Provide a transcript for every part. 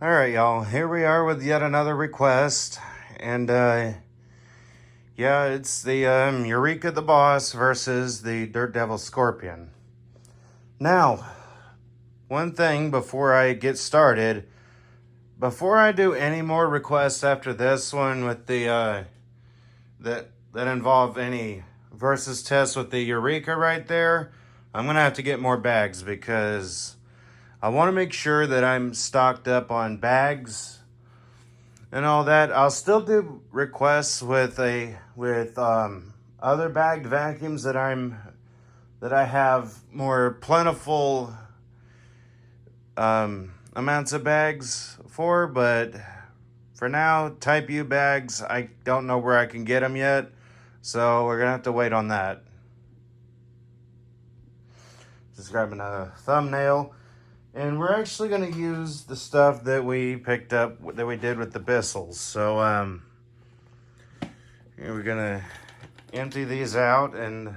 All right, y'all. Here we are with yet another request, and yeah, it's the EUREKA TheBoss versus the Dirt Devil Scorpion. Now, one thing before I get started, before I do any more requests after this one with the that involve any versus tests with the EUREKA right there, I'm gonna have to get more bags because I want to make sure that I'm stocked up on bags and all that. I'll still do requests with other bagged vacuums that I have more plentiful amounts of bags for, but for now, Type U bags, I don't know where I can get them yet, so we're gonna have to wait on that. Just grabbing a thumbnail. And we're actually going to use the stuff that we picked up, that we did with the Bissels. So, we're going to empty these out and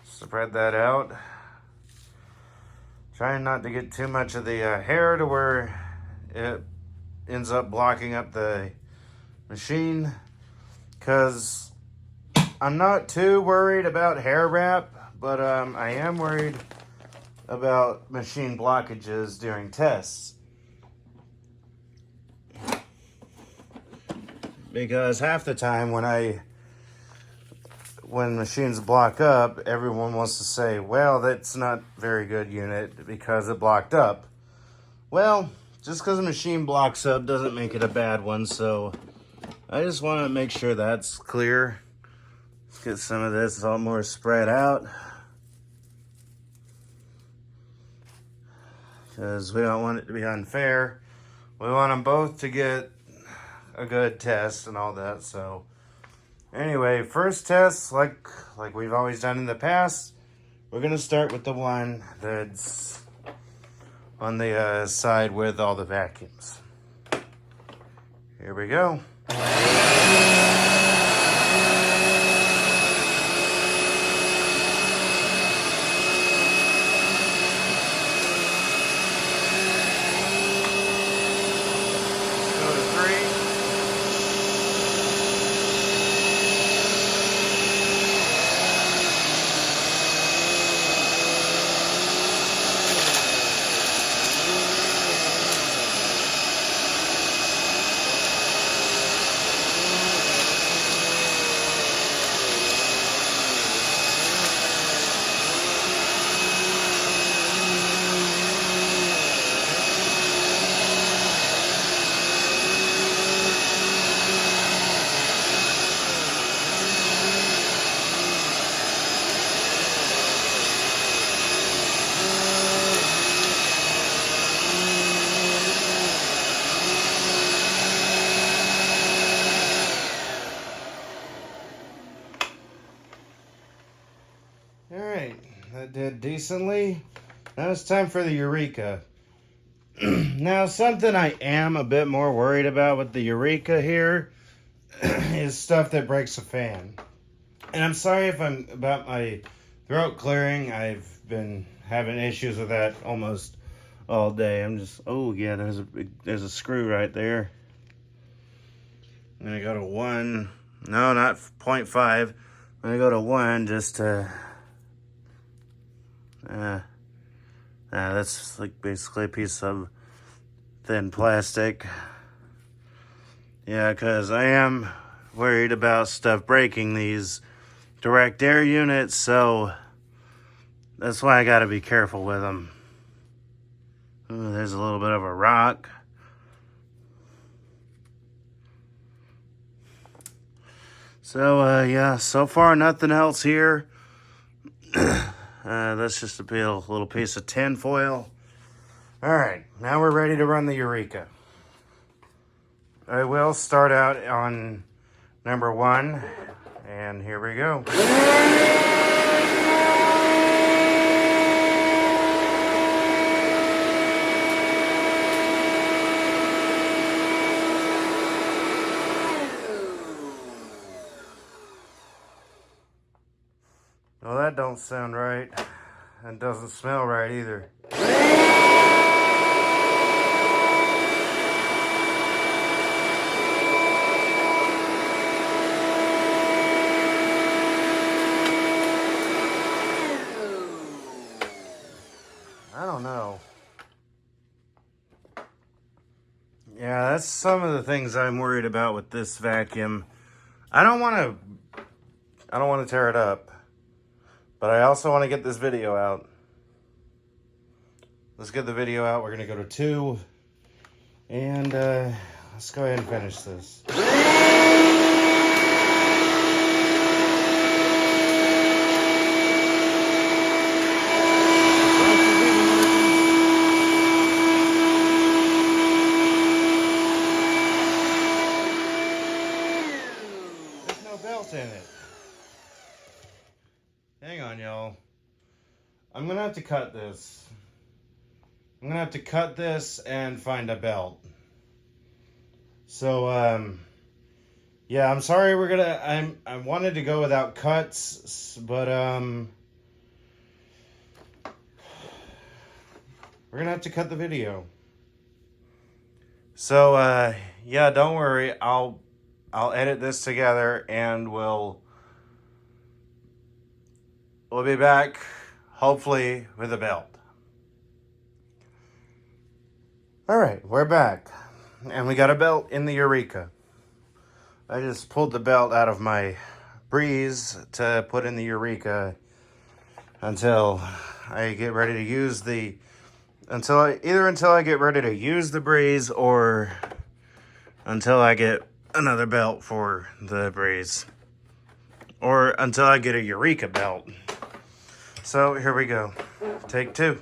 spread that out. Trying not to get too much of the hair to where it ends up blocking up the machine. Because I'm not too worried about hair wrap, but I am worried about machine blockages during tests, because half the time when machines block up, everyone wants to say, well, that's not very good unit because it blocked up. Well, just because a machine blocks up doesn't make it a bad one, so I just want to make sure that's clear. Let's get some of this all more spread out, because we don't want it to be unfair. We want them both to get a good test and all that. So anyway, first test, like we've always done in the past, we're gonna start with the one that's on the side with all the vacuums. Here we go. Alright, that did decently. Now it's time for the EUREKA. Now, something I am a bit more worried about with the EUREKA here is stuff that breaks a fan. And I'm sorry if I'm about my throat clearing. I've been having issues with that almost all day. I'm just, oh yeah, there's a screw right there. I'm gonna go to 1, no, not 0.5. I'm gonna go to 1 just to, that's like basically a piece of thin plastic. Yeah, because I am worried about stuff breaking these direct air units, so that's why I gotta be careful with them. Ooh, there's a little bit of a rock. So, yeah, so far nothing else here. That's just a little piece of tin foil. Alright, now we're ready to run the EUREKA. I will start out on number 1, and here we go. Well, that don't sound right. And doesn't smell right either. Yeah, that's some of the things I'm worried about with this vacuum. I don't want to tear it up, but I also want to get this video out. Let's get the video out. We're going to go to 2, and let's go ahead and finish this. There's no belt in it. Hang on, y'all. I'm going to have to cut this. I'm going to have to cut this and find a belt. So, yeah, I'm sorry I wanted to go without cuts, but, we're going to have to cut the video. So, yeah, don't worry. I'll edit this together and we'll be back, hopefully, with a belt. All right, we're back. And we got a belt in the Eureka. I just pulled the belt out of my Breeze to put in the Eureka until I get ready to use the... until I get ready to use the Breeze or until I get another belt for the Breeze. Or until I get a Eureka belt. So, here we go. Take 2.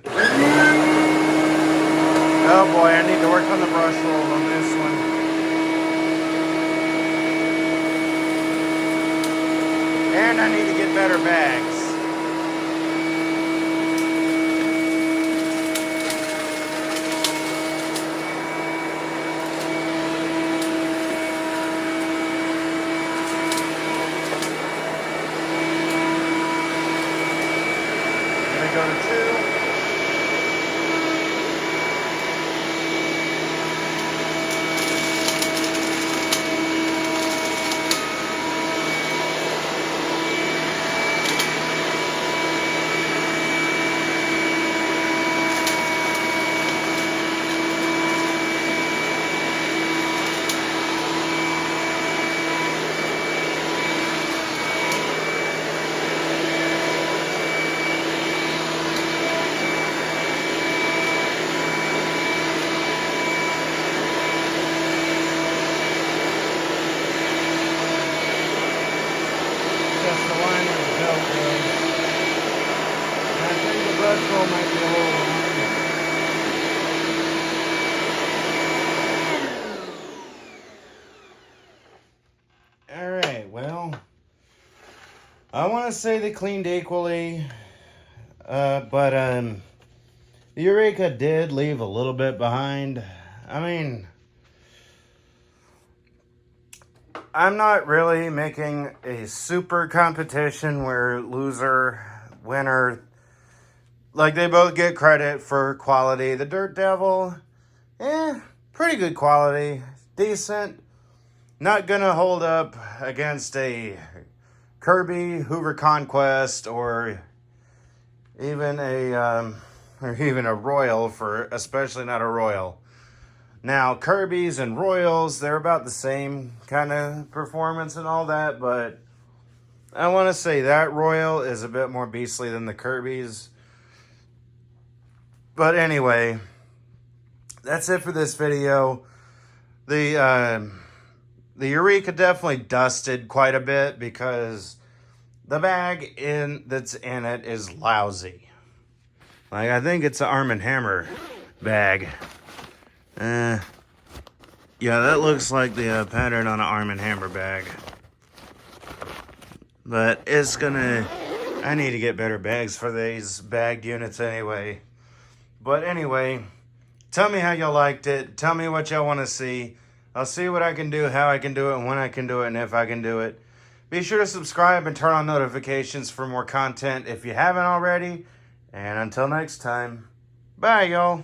Oh boy, I need to work on the brush roll on this one. And I need to get better bags. I'm gonna go to 2. Just the line where the belt goes. And I think the brush roll might be a little long. Alright, well, I want to say they cleaned equally, but the Eureka did leave a little bit behind. I mean, I'm not really making a super competition where loser, winner, like they both get credit for quality. The Dirt Devil, pretty good quality, decent. Not gonna hold up against a Kirby, Hoover Conquest, or even a Royal, for especially not a Royal. Now, Kirby's and Royals, they're about the same kind of performance and all that, but I want to say that Royal is a bit more beastly than the Kirby's. But anyway, that's it for this video. The Eureka definitely dusted quite a bit because the bag that's in it is lousy. Like, I think it's an Arm & Hammer bag. Yeah, that looks like the pattern on an Arm & Hammer bag. But it's gonna... I need to get better bags for these bagged units anyway. But anyway, tell me how y'all liked it. Tell me what y'all want to see. I'll see what I can do, how I can do it, and when I can do it, and if I can do it. Be sure to subscribe and turn on notifications for more content if you haven't already. And until next time, bye y'all.